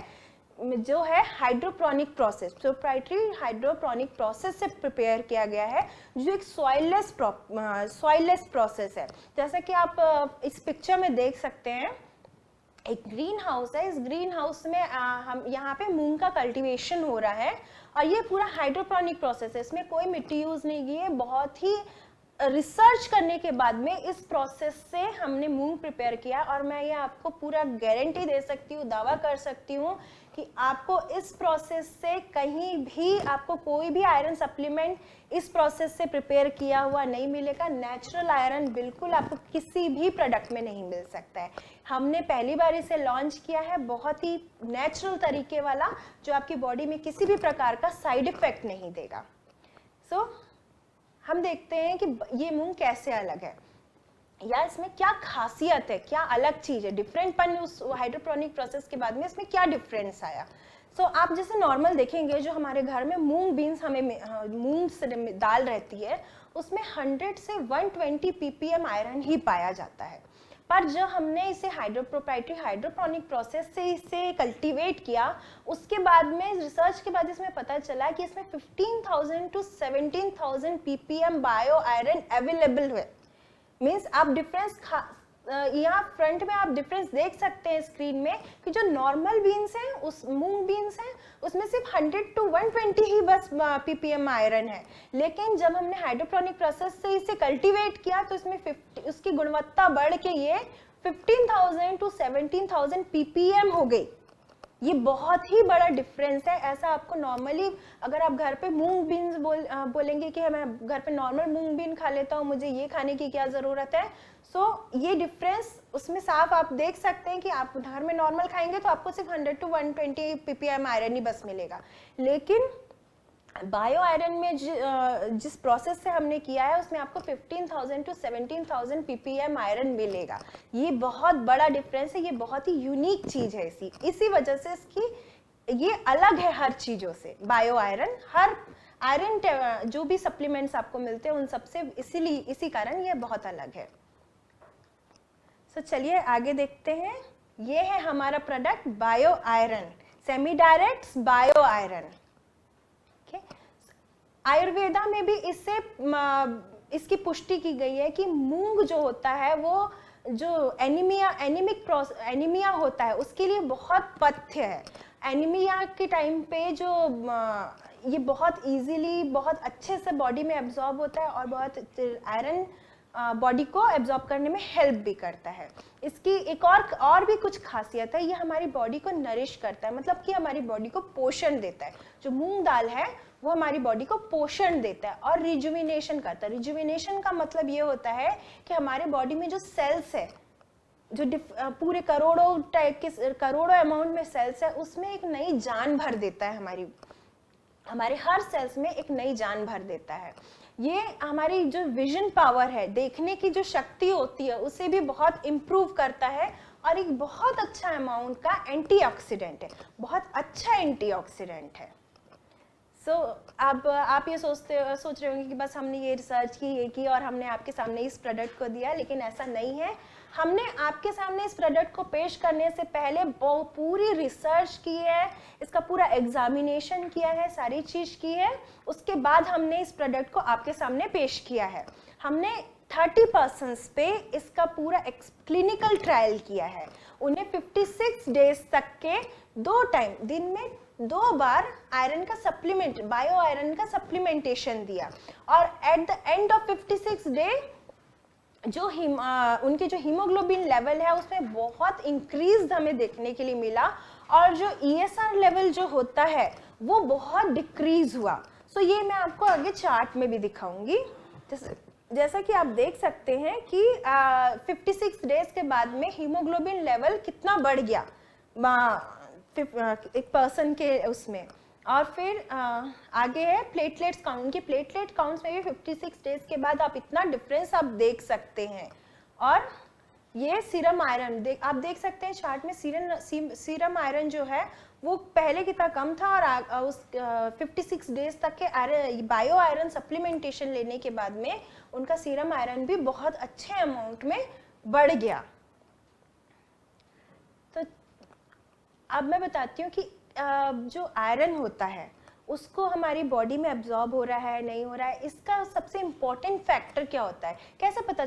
Speaker 1: जो है hydroponic process, proprietary hydroponic process से प्रिपेयर किया गया है, जो एक सॉइललेस प्रोसेस है। जैसा कि आप इस पिक्चर में देख सकते हैं, एक ग्रीन हाउस है। इस ग्रीन हाउस में हम यहाँ पे मूंग का कल्टीवेशन हो रहा है और ये पूरा हाइड्रोपोनिक प्रोसेस है, इसमें कोई मिट्टी यूज नहीं की है। बहुत ही रिसर्च करने के बाद में इस प्रोसेस से हमने मूंग प्रिपेयर किया और मैं ये आपको पूरा गारंटी दे सकती हूँ, दावा कर सकती हूँ कि आपको इस प्रोसेस से कहीं भी आपको कोई भी आयरन सप्लीमेंट इस प्रोसेस से प्रिपेयर किया हुआ नहीं मिलेगा। नेचुरल आयरन बिल्कुल आपको किसी भी प्रोडक्ट में नहीं मिल सकता है। हमने पहली बार इसे लॉन्च किया है, बहुत ही नेचुरल तरीके वाला, जो आपकी बॉडी में किसी भी प्रकार का साइड इफेक्ट नहीं देगा। हम देखते हैं कि ये मूंग कैसे अलग है या इसमें क्या खासियत है, क्या अलग चीज है, डिफरेंट पन उस हाइड्रोपोनिक प्रोसेस के बाद में इसमें क्या डिफरेंस आया। आप जैसे नॉर्मल देखेंगे जो हमारे घर में मूंग बीन्स हमें मूंग से दाल रहती है उसमें 100 से 120 ppm आयरन ही पाया जाता है। पर जब हमने इसे प्रोप्राइटरी हाइड्रोपोनिक प्रोसेस से इसे कल्टीवेट किया उसके बाद में रिसर्च के बाद इसमें पता चला कि इसमें 15,000 to 17,000 ppm bio iron available है। मीन्स आप डिफरेंस यहाँ फ्रंट में आप डिफरेंस देख सकते हैं स्क्रीन में कि जो नॉर्मल बीन्स हैं, उस मूंग बीन्स हैं, उसमें सिर्फ 100 to 120 ही बस ppm आयरन है। लेकिन जब हमने हाइड्रोपोनिक प्रोसेस से इसे कल्टीवेट किया तो इसमें उसकी गुणवत्ता बढ़ के ये 15,000 to 17,000 ppm हो गई। ये बहुत ही बड़ा डिफरेंस है। ऐसा आपको नॉर्मली अगर आप घर पे मूंग बीन्स बोलेंगे कि मैं घर पे नॉर्मल मूंग बीन खा लेता हूँ, मुझे ये खाने की क्या ज़रूरत है। ये डिफरेंस उसमें साफ आप देख सकते हैं कि आप घर में नॉर्मल खाएंगे तो आपको सिर्फ 100 to 120 ppm आयरन ही बस मिलेगा। लेकिन बायो आयरन में जिस प्रोसेस से हमने किया है उसमें आपको 15,000 to 17,000 ppm आयरन मिलेगा। ये बहुत बड़ा डिफरेंस है, ये बहुत ही यूनिक चीज है। इसी वजह से इसकी ये अलग है हर चीजों से। बायो आयरन, हर आयरन जो भी सप्लीमेंट्स आपको मिलते हैं उन सबसे इसी कारण ये बहुत अलग है। चलिए आगे देखते हैं। ये है हमारा product bio iron, semi direct bio iron. Ayurveda में भी इसकी पुष्टि की गई है कि मूंग जो होता है वो जो एनीमिया होता है उसके लिए बहुत पथ्य है। एनीमिया के टाइम पे जो ये बहुत इजीली बहुत अच्छे से बॉडी में एब्जॉर्ब होता है और बहुत आयरन बॉडी को एब्जॉर्ब करने में हेल्प भी करता है। इसकी एक और भी कुछ खासियत है, ये हमारी बॉडी को नरिश करता है, मतलब कि हमारी बॉडी को पोषण देता है। जो मूंग दाल है वो हमारी बॉडी को पोषण देता है और रिजुविनेशन करता है। रिजुविनेशन का मतलब ये होता है कि हमारे बॉडी में जो सेल्स है, जो पूरे करोड़ों अमाउंट में सेल्स है, उसमें एक नई जान भर देता है। हमारे हर सेल्स में एक नई जान भर देता है। ये हमारी जो विजन पावर है, देखने की जो शक्ति होती है, उसे भी बहुत इम्प्रूव करता है और एक बहुत अच्छा अमाउंट का एंटीऑक्सीडेंट है, बहुत अच्छा एंटीऑक्सीडेंट है। अब आप ये सोच रहे होंगे कि बस हमने ये रिसर्च की, ये की और हमने आपके सामने इस प्रोडक्ट को दिया, लेकिन ऐसा नहीं है। हमने आपके सामने इस प्रोडक्ट को पेश करने से पहले पूरी रिसर्च की है, इसका पूरा एग्जामिनेशन किया है, सारी चीज की है, उसके बाद हमने इस प्रोडक्ट को आपके सामने पेश किया है। हमने 30 पर्सन्स पे इसका पूरा क्लिनिकल ट्रायल किया है। उन्हें 56 डेज तक के 2 टाइम दिन में 2 बार आयरन का सप्लीमेंट, बायो आयरन का सप्लीमेंटेशन दिया और at the end of 56 day जो उनके जो हीमोग्लोबिन लेवल है उसमें बहुत इंक्रीज हमें देखने के लिए मिला और जो ESR लेवल जो होता है वो बहुत डिक्रीज हुआ। ये मैं आपको आगे चार्ट में भी दिखाऊंगी। जैसा कि आप देख सकते हैं कि 56 डेज के बाद में हीमोग्लोबिन लेवल कितना बढ़ गया, एक पर्सन के उसमें। और फिर आगे है प्लेटलेट्स काउंट। उनके प्लेटलेट काउंट्स में भी 56 डेज के बाद आप इतना डिफरेंस आप देख सकते हैं। और ये सीरम आयरन आप देख सकते हैं चार्ट में, सीरम आयरन जो है वो पहले कितना कम था, और उस 56 डेज तक के बायो आयरन सप्लीमेंटेशन लेने के बाद में उनका सीरम आयरन भी बहुत अच्छे अमाउंट में बढ़ गया। तो अब मैं बताती हूँ कि जो आयरन होता है उसको हमारी बॉडी में एब्जॉर्ब हो रहा है नहीं हो रहा है, इसका सबसे इम्पोर्टेंट फैक्टर क्या होता है, कैसे पता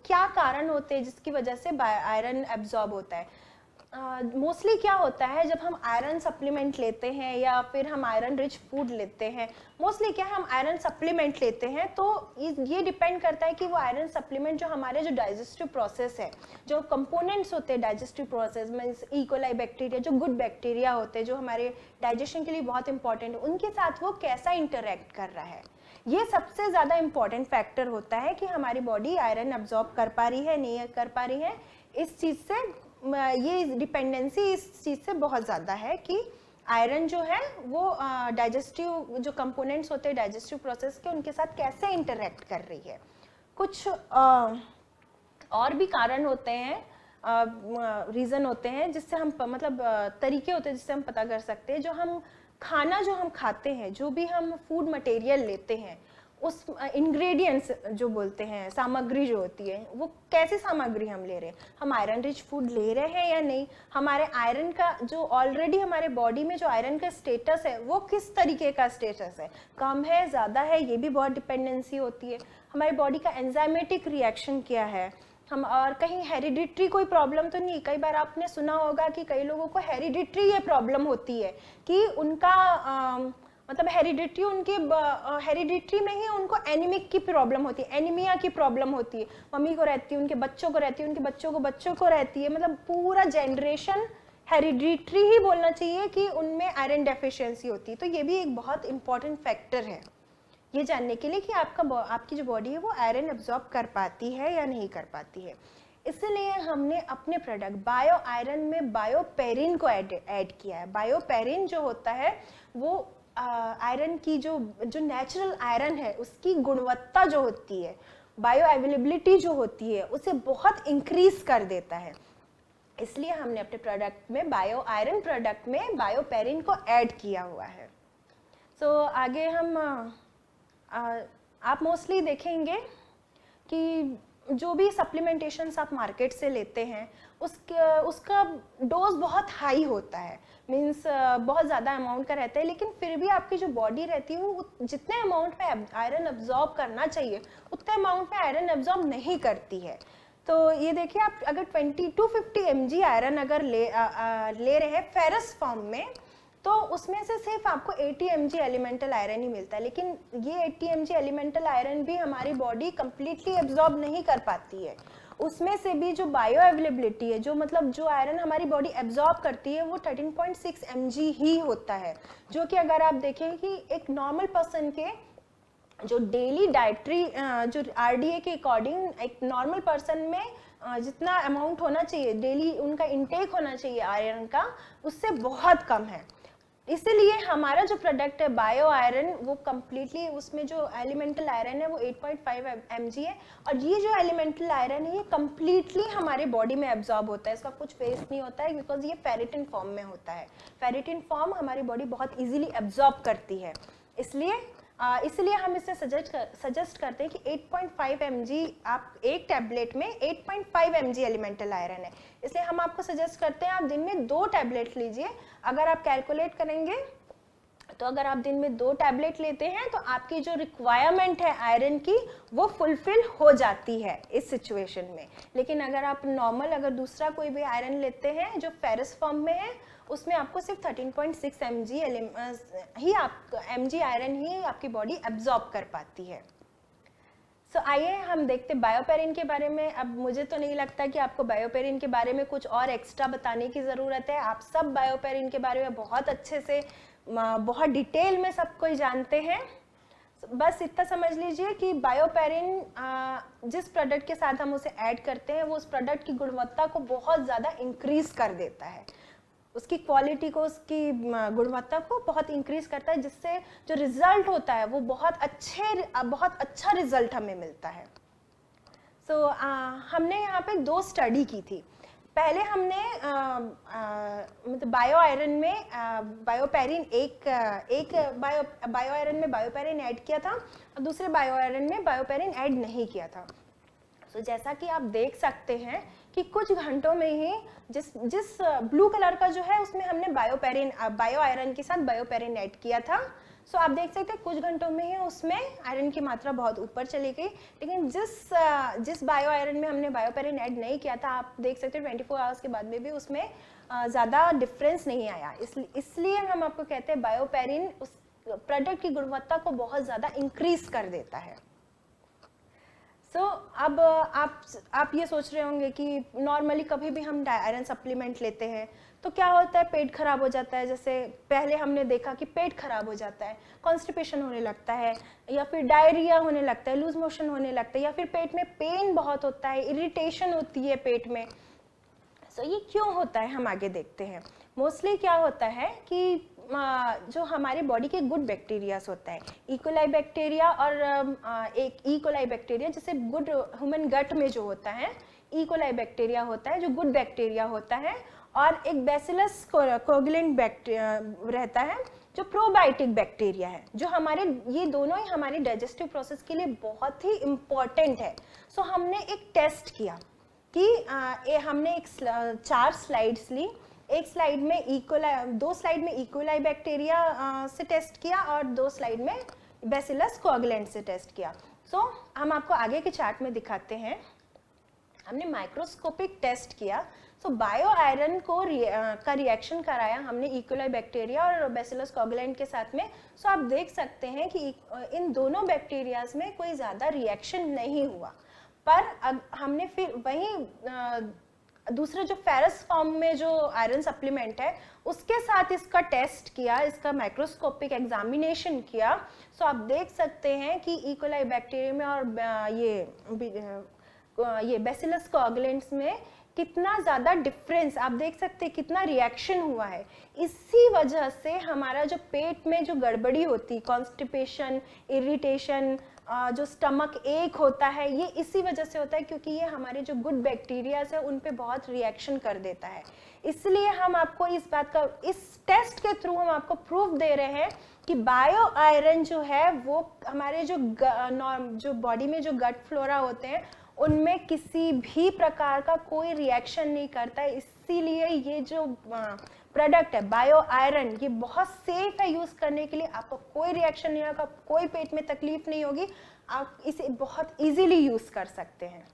Speaker 1: क्या कारण होते हैं जिसकी वजह से आयरन एब्जॉर्ब होता है। मोस्टली क्या होता है जब हम आयरन सप्लीमेंट लेते हैं या फिर हम आयरन रिच फूड लेते हैं, मोस्टली क्या हम आयरन सप्लीमेंट लेते हैं, तो ये डिपेंड करता है कि वो आयरन सप्लीमेंट जो हमारे जो डाइजेस्टिव प्रोसेस है, जो कंपोनेंट्स होते हैं डाइजेस्टिव प्रोसेस में, इकोलाई बैक्टीरिया, जो गुड बैक्टीरिया होते हैं जो हमारे डाइजेशन के लिए बहुत इंपॉर्टेंट है, उनके साथ वो कैसा इंटरेक्ट कर रहा है। ये सबसे ज़्यादा इंपॉर्टेंट फैक्टर होता है कि हमारी बॉडी आयरन एब्जॉर्ब कर पा रही है नहीं कर पा रही है। इस चीज़ से ये डिपेंडेंसी इस चीज़ से बहुत ज़्यादा है कि आयरन जो है वो डाइजेस्टिव जो कंपोनेंट्स होते हैं डाइजेस्टिव प्रोसेस के, उनके साथ कैसे इंटरेक्ट कर रही है। कुछ और भी कारण होते हैं, रीज़न होते हैं जिससे हम मतलब तरीके होते हैं जिससे हम पता कर सकते हैं। जो हम खाना जो हम खाते हैं, जो भी हम फूड मटेरियल लेते हैं, उस इंग्रेडिएंट्स जो बोलते हैं, सामग्री जो होती है, वो कैसी सामग्री हम ले रहे हैं, हम आयरन रिच फूड ले रहे हैं या नहीं, हमारे आयरन का जो ऑलरेडी हमारे बॉडी में जो आयरन का स्टेटस है वो किस तरीके का स्टेटस है, कम है ज़्यादा है, ये भी बहुत डिपेंडेंसी होती है। हमारी बॉडी का एंजाइमेटिक रिएक्शन क्या है, हम और कहीं हेरिडिटरी कोई प्रॉब्लम तो नहीं। कई बार आपने सुना होगा कि कई लोगों को हेरिडिटरी ये प्रॉब्लम होती है कि उनका मतलब हेरिडिटरी उनके हेरिडिटरी में ही उनको एनीमिक की प्रॉब्लम होती है, एनीमिया की प्रॉब्लम होती है, मम्मी को रहती है, उनके बच्चों को रहती है, उनके बच्चों को रहती है, मतलब पूरा जनरेशन हेरिडिटरी ही बोलना चाहिए कि उनमें आयरन डेफिशिएंसी होती है। तो ये भी एक बहुत इंपॉर्टेंट फैक्टर है ये जानने के लिए कि आपकी जो बॉडी है वो आयरन एब्जॉर्ब कर पाती है या नहीं कर पाती है। इसलिए हमने अपने प्रोडक्ट बायो आयरन में बायोपेरिन को ऐड किया है। बायोपेरिन जो होता है वो आयरन की जो नेचुरल आयरन है उसकी गुणवत्ता जो होती है, बायो अवेलेबिलिटी जो होती है, उसे बहुत इंक्रीज कर देता है। इसलिए हमने अपने प्रोडक्ट में बायो आयरन प्रोडक्ट में बायोपेरिन को ऐड किया हुआ है। सो आगे हम आप मोस्टली देखेंगे कि जो भी सप्लीमेंटेशंस आप मार्केट से लेते हैं उसका डोज बहुत हाई होता है, मीन्स बहुत ज़्यादा अमाउंट का रहता है, लेकिन फिर भी आपकी जो बॉडी रहती है वो जितने अमाउंट में आयरन एब्जॉर्ब करना चाहिए उतने अमाउंट में आयरन एब्जॉर्ब नहीं करती है। तो ये देखिए, आप अगर 20 to 50 mg आयरन अगर ले रहे हैं फेरस फॉर्म में, तो उसमें से सिर्फ आपको 80 mg एलिमेंटल आयरन ही मिलता है। लेकिन ये 80 mg एलिमेंटल आयरन भी हमारी बॉडी कंप्लीटली एब्जॉर्ब नहीं कर पाती है। उसमें से भी जो बायो अवेलेबिलिटी है, जो मतलब जो आयरन हमारी बॉडी एब्जॉर्ब करती है, वो 13.6 mg ही होता है, जो कि अगर आप देखें कि एक नॉर्मल पर्सन के जो डेली डाइटरी जो RDA के अकॉर्डिंग एक नॉर्मल पर्सन में जितना अमाउंट होना चाहिए डेली उनका इंटेक होना चाहिए आयरन का, उससे बहुत कम है। इसीलिए हमारा जो प्रोडक्ट है बायो आयरन, वो कम्प्लीटली उसमें जो एलिमेंटल आयरन है वो 8.5 mg है, और ये जो एलिमेंटल आयरन है ये कम्प्लीटली हमारे बॉडी में एब्जॉर्ब होता है, इसका कुछ वेस्ट नहीं होता है, बिकॉज ये फेरिटिन फॉर्म में होता है। फेरिटिन फॉर्म हमारी बॉडी बहुत इजीली एब्जॉर्ब करती है, इसलिए हम इसे सजेस्ट करते हैं कि 8.5 mg आप एक टैबलेट में 8.5 mg एलिमेंटल आयरन है, इसलिए हम आपको सजेस्ट करते हैं आप दिन में 2 टैबलेट लीजिए। अगर आप कैलकुलेट करेंगे तो अगर आप दिन में 2 टैबलेट लेते हैं तो आपकी जो रिक्वायरमेंट है आयरन की वो फुलफिल हो जाती है इस सिचुएशन में। लेकिन अगर आप नॉर्मल अगर दूसरा कोई भी आयरन लेते हैं जो फेरस फॉर्म में है, उसमें आपको सिर्फ 13.6 mg आयरन ही आपकी बॉडी एब्जॉर्ब कर पाती है। सो आइए हम देखते बायोपेरिन के बारे में। अब मुझे तो नहीं लगता कि आपको बायोपेरिन के बारे में कुछ और एक्स्ट्रा बताने की ज़रूरत है, आप सब बायोपेरिन के बारे में बहुत अच्छे से बहुत डिटेल में सब कोई जानते हैं। बस इतना समझ लीजिए कि बायोपेरिन जिस प्रोडक्ट के साथ हम उसे ऐड करते हैं वो उस प्रोडक्ट की गुणवत्ता को बहुत ज़्यादा इंक्रीज कर देता है। उसकी क्वालिटी को, उसकी गुणवत्ता को बहुत इंक्रीज करता है, जिससे जो रिजल्ट होता है वो बहुत अच्छा रिजल्ट हमें मिलता है। सो हमने यहाँ पे 2 स्टडी की थी। पहले हमने मतलब बायो आयरन में बायोपेरिन एक बायो आयरन में बायोपेरिन ऐड किया था और दूसरे बायो आयरन में बायोपेरिन ऐड नहीं किया था। तो जैसा कि आप देख सकते हैं कि कुछ घंटों में ही जिस ब्लू कलर का जो है उसमें हमने बायो आयरन के साथ बायोपेरिन ऐड किया था। सो आप देख सकते हैं कुछ घंटों में ही उसमें आयरन की मात्रा बहुत ऊपर चली गई। लेकिन जिस बायो आयरन में हमने बायोपेरिन ऐड नहीं किया था, आप देख सकते हैं 24 आवर्स के बाद में भी उसमें ज़्यादा डिफरेंस नहीं आया। इसलिए हम आपको कहते हैं बायोपेरिन उस प्रोडक्ट की गुणवत्ता को बहुत ज़्यादा इंक्रीज कर देता है। अब आप ये सोच रहे होंगे कि नॉर्मली कभी भी हम आयरन सप्लीमेंट लेते हैं तो क्या होता है, पेट खराब हो जाता है। जैसे पहले हमने देखा कि पेट खराब हो जाता है, कॉन्स्टिपेशन होने लगता है, या फिर डायरिया होने लगता है, लूज मोशन होने लगता है, या फिर पेट में पेन बहुत होता है, इरिटेशन होती है पेट में। ये क्यों होता है, हम आगे देखते हैं। मोस्टली क्या होता है कि जो हमारे बॉडी के गुड बैक्टीरियाज होता है, इकोलाई बैक्टीरिया और एक इकोलाई बैक्टीरिया, जैसे गुड ह्यूमन गट में जो होता है इकोलाई बैक्टीरिया होता है जो गुड बैक्टीरिया होता है, और एक बैसिलस कोगुलेंट बैक्टीरिया रहता है जो प्रोबायोटिक बैक्टीरिया है, जो ये दोनों ही हमारे डाइजेस्टिव प्रोसेस के लिए बहुत ही इम्पॉर्टेंट है। हमने एक टेस्ट किया कि हमने 4 स्लाइड्स ली। एक स्लाइड में दो स्लाइड में इकोलाई बैक्टीरिया से टेस्ट किया और 2 स्लाइड में बैसिलस कोगुलेंट से टेस्ट किया। हम आपको आगे के चार्ट में दिखाते हैं। हमने माइक्रोस्कोपिक टेस्ट किया। बायो आयरन का रिएक्शन कराया हमने इकोलाई बैक्टीरिया और बैसिलस कोगुलेंट के साथ में। आप देख सकते हैं कि इन दोनों बैक्टीरियाज में कोई ज़्यादा रिएक्शन नहीं हुआ, पर हमने फिर वहीं दूसरे जो फेरस फॉर्म में जो आयरन सप्लीमेंट है उसके साथ इसका टेस्ट किया, इसका माइक्रोस्कोपिक एग्जामिनेशन किया। आप देख सकते हैं कि इकोलाई बैक्टीरिया में और ये बैसिलस कोगुलेंट्स में कितना ज़्यादा डिफरेंस आप देख सकते हैं, कितना रिएक्शन हुआ है। इसी वजह से हमारा जो पेट में जो गड़बड़ी होती, कॉन्स्टिपेशन, इरिटेशन, जो स्टमक एक होता है, ये इसी वजह से होता है क्योंकि ये हमारे जो गुड बैक्टीरियाज है उन पे बहुत रिएक्शन कर देता है। इसलिए हम आपको इस टेस्ट के थ्रू हम आपको प्रूफ दे रहे हैं कि बायो आयरन जो है वो हमारे जो बॉडी में जो गट फ्लोरा होते हैं उनमें किसी भी प्रकार का कोई रिएक्शन नहीं करता है। इसीलिए ये जो प्रोडक्ट है बायो आयरन, ये बहुत सेफ है यूज करने के लिए। आपको कोई रिएक्शन नहीं होगा, कोई पेट में तकलीफ नहीं होगी, आप इसे बहुत इजीली यूज कर सकते हैं।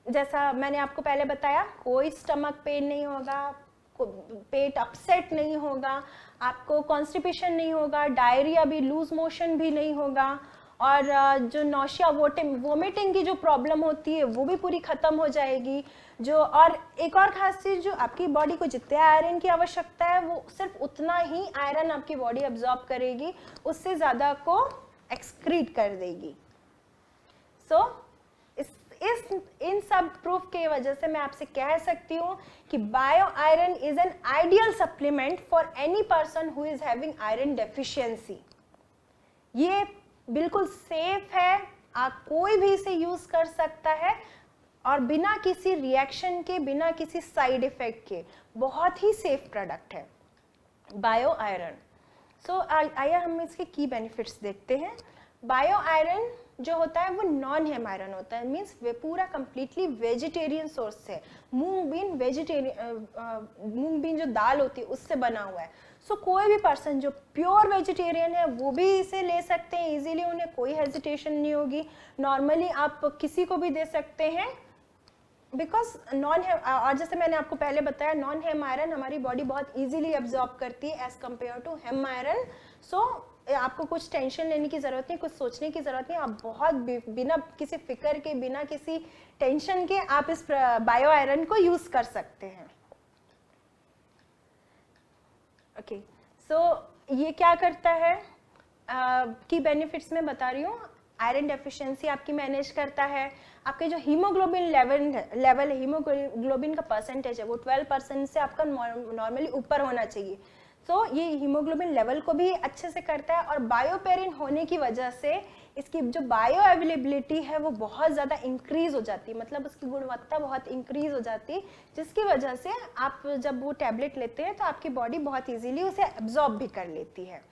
Speaker 1: जैसा मैंने आपको पहले बताया, कोई स्टमक पेन नहीं होगा, पेट अपसेट नहीं होगा, आपको कॉन्स्टिपेशन नहीं होगा, डायरिया भी, लूज मोशन भी नहीं होगा, और जो नौशिया वोमिटिंग की जो प्रॉब्लम होती है वो भी पूरी खत्म हो जाएगी। और एक और खास चीज, जो आपकी बॉडी को जितने आयरन की आवश्यकता है वो सिर्फ उतना ही आयरन आपकी बॉडी अब्जॉर्ब करेगी, उससे ज्यादा को एक्सक्रीट कर देगी। इन सब प्रूफ की वजह से मैं आपसे कह सकती हूँ कि bio iron is an ideal supplement for any person who is having iron deficiency. ये बिल्कुल सेफ है, आप कोई भी इसे यूज कर सकता है और बिना किसी रिएक्शन के, बिना किसी साइड इफेक्ट के बहुत ही सेफ प्रोडक्ट है बायो आयरन। आइए हम इसके की बेनिफिट्स देखते हैं। बायो आयरन जो होता है वो नॉन हेम आयरन होता है, मीन्स वे पूरा कंप्लीटली वेजिटेरियन सोर्स से, मूंग बीन जो दाल होती है उससे बना हुआ है। कोई भी पर्सन जो प्योर वेजिटेरियन है वो भी इसे ले सकते हैं इजीली, उन्हें कोई हेजिटेशन नहीं होगी। नॉर्मली आप किसी को भी दे सकते हैं, बिकॉज नॉन हेम, और जैसे मैंने आपको पहले बताया, नॉन हेम आयरन हमारी बॉडी बहुत इजीली एब्जॉर्ब करती है as compare to heme iron. आपको कुछ टेंशन लेने की जरूरत नहीं, कुछ सोचने की जरूरत नहीं, आप बहुत बिना किसी फिक्र के, बिना किसी टेंशन के आप इस बायो आयरन को यूज कर सकते हैं। ये क्या करता है, की बेनिफिट्स में बता रही हूँ। आयरन डेफिशिएंसी आपकी मैनेज करता है, आपके जो हीमोग्लोबिन लेवल है, हीमोग्लोबिन का परसेंटेज है वो 12% से आपका नॉर्मली ऊपर होना चाहिए। तो ये हीमोग्लोबिन लेवल को भी अच्छे से करता है, और बायोपेरिन होने की वजह से इसकी जो बायो अवेलेबिलिटी है वो बहुत ज़्यादा इंक्रीज हो जाती है, मतलब उसकी गुणवत्ता बहुत इंक्रीज हो जाती है, जिसकी वजह से आप जब वो टैबलेट लेते हैं तो आपकी बॉडी बहुत इजीली उसे एब्जॉर्ब भी कर लेती है।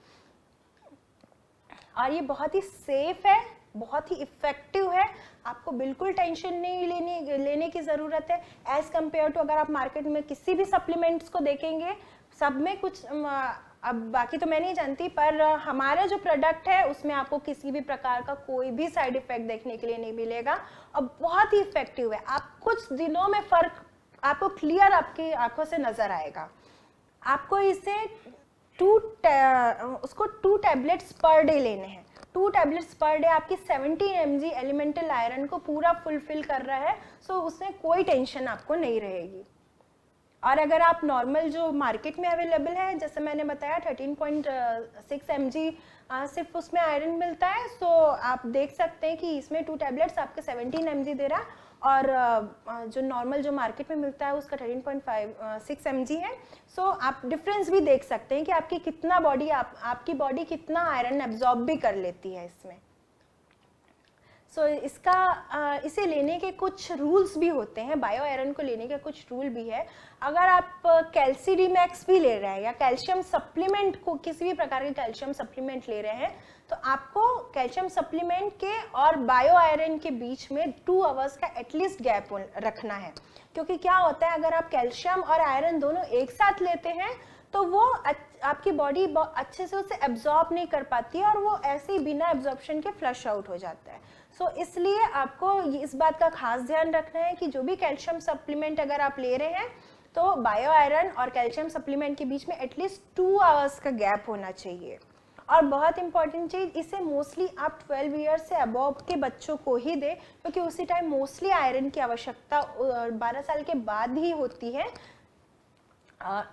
Speaker 1: और ये बहुत ही सेफ है, बहुत ही इफेक्टिव है, आपको बिल्कुल टेंशन नहीं लेने की ज़रूरत है एज़ कम्पेयर टू अगर आप मार्केट में किसी भी सप्लीमेंट्स को देखेंगे, सब में कुछ अब बाकी तो मैं नहीं जानती, पर हमारा जो प्रोडक्ट है उसमें आपको किसी भी प्रकार का कोई भी साइड इफेक्ट देखने के लिए नहीं मिलेगा, और बहुत ही इफेक्टिव है। आप कुछ दिनों में फ़र्क आपको क्लियर आपकी आंखों से नज़र आएगा। आपको इसे 2 टैबलेट्स पर डे लेने हैं। 2 टैबलेट्स पर डे आपकी 17 mg एलिमेंटल आयरन को पूरा फुलफिल कर रहा है, सो उसमें कोई टेंशन आपको नहीं रहेगी। और अगर आप नॉर्मल जो मार्केट में अवेलेबल है, जैसे मैंने बताया 13.6 mg सिर्फ उसमें आयरन मिलता है, सो आप देख सकते हैं कि इसमें 2 टैबलेट्स आपके 17 mg दे रहा है, और जो नॉर्मल जो मार्केट में मिलता है उसका 13.6 mg है। सो आप डिफरेंस भी देख सकते हैं कि आपकी कितना बॉडी आपकी बॉडी कितना आयरन एब्जॉर्ब भी कर लेती है इसमें। सो इसे लेने के कुछ रूल्स भी होते हैं, बायो आयरन को लेने के कुछ रूल भी है। अगर आप कैल्सी मैक्स भी ले रहे हैं या कैल्शियम सप्लीमेंट को, किसी भी प्रकार के कैल्शियम सप्लीमेंट ले रहे हैं, तो आपको कैल्शियम सप्लीमेंट के और बायो आयरन के बीच में 2 आवर्स का एटलीस्ट गैप रखना है, क्योंकि क्या होता है अगर आप कैल्शियम और आयरन दोनों एक साथ लेते हैं तो वो आपकी बॉडी अच्छे से उसे एब्जॉर्ब नहीं कर पाती है, और वो ऐसे ही बिना एब्जॉर्प्शन के फ्लश आउट हो जाता है। सो इसलिए आपको इस बात का खास ध्यान रखना है कि जो भी कैल्शियम सप्लीमेंट अगर आप ले रहे हैं तो बायो आयरन और कैल्शियम सप्लीमेंट के बीच में एटलीस्ट 2 आवर्स का गैप होना चाहिए। और बहुत इंपॉर्टेंट चीज़, इसे मोस्टली आप 12 ईयर से अबव के बच्चों को ही दें, क्योंकि उसी टाइम मोस्टली आयरन की आवश्यकता 12 साल के बाद ही होती है।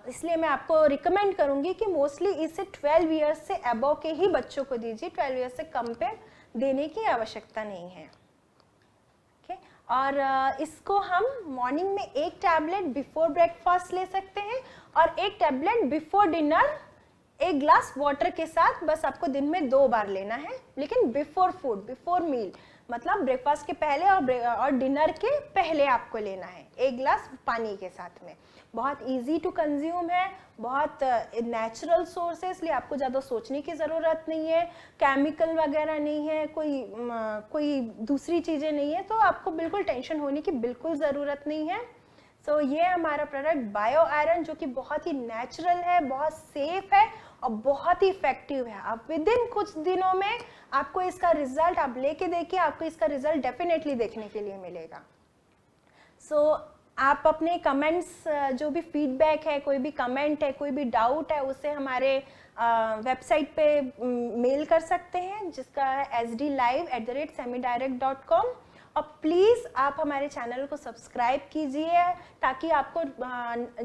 Speaker 1: इसलिए मैं आपको रिकमेंड करूंगी कि मोस्टली इसे 12 ईयर्स से अबव के ही बच्चों को दीजिए, 12 ईयर्स से कम पे देने की आवश्यकता नहीं है। ओके, और इसको हम मॉर्निंग में 1 टैबलेट बिफोर ब्रेकफास्ट ले सकते हैं, और 1 tablet before dinner 1 glass water के साथ, बस आपको दिन में 2 बार लेना है, लेकिन बिफोर फूड, बिफोर मील, मतलब ब्रेकफास्ट के पहले और डिनर के पहले आपको लेना है 1 ग्लास पानी के साथ में। बहुत इजी टू कंज्यूम है, बहुत नेचुरल सोर्स है, इसलिए आपको ज़्यादा सोचने की ज़रूरत नहीं है, केमिकल वगैरह नहीं है, कोई दूसरी चीज़ें नहीं है, तो आपको बिल्कुल टेंशन होने की बिल्कुल ज़रूरत नहीं है। सो ये हमारा प्रोडक्ट बायो आयरन, जो कि बहुत ही नेचुरल है, बहुत सेफ है और बहुत ही इफेक्टिव है। आप विद इन कुछ दिनों में आपको इसका रिजल्ट, आप लेके देखिए, आपको इसका रिजल्ट डेफिनेटली देखने के लिए मिलेगा। सो आप अपने कमेंट्स, जो भी फीडबैक है, कोई भी कमेंट है, कोई भी डाउट है, उसे हमारे वेबसाइट पे मेल कर सकते हैं, जिसका है sdlive@semidirect.com। और प्लीज़ आप हमारे चैनल को सब्सक्राइब कीजिए, ताकि आपको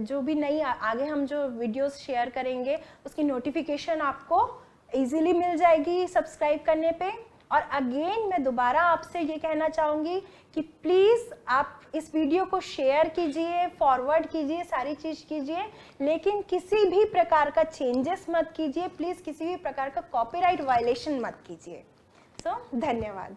Speaker 1: जो भी नई आगे हम जो वीडियोस शेयर करेंगे उसकी नोटिफिकेशन आपको इजीली मिल जाएगी सब्सक्राइब करने पे। और अगेन मैं दोबारा आपसे ये कहना चाहूँगी कि प्लीज़ आप इस वीडियो को शेयर कीजिए, फॉरवर्ड कीजिए, सारी चीज़ कीजिए, लेकिन किसी भी प्रकार का चेंजेस मत कीजिए, प्लीज़ किसी भी प्रकार का कॉपीराइट वायलेशन मत कीजिए। सो धन्यवाद।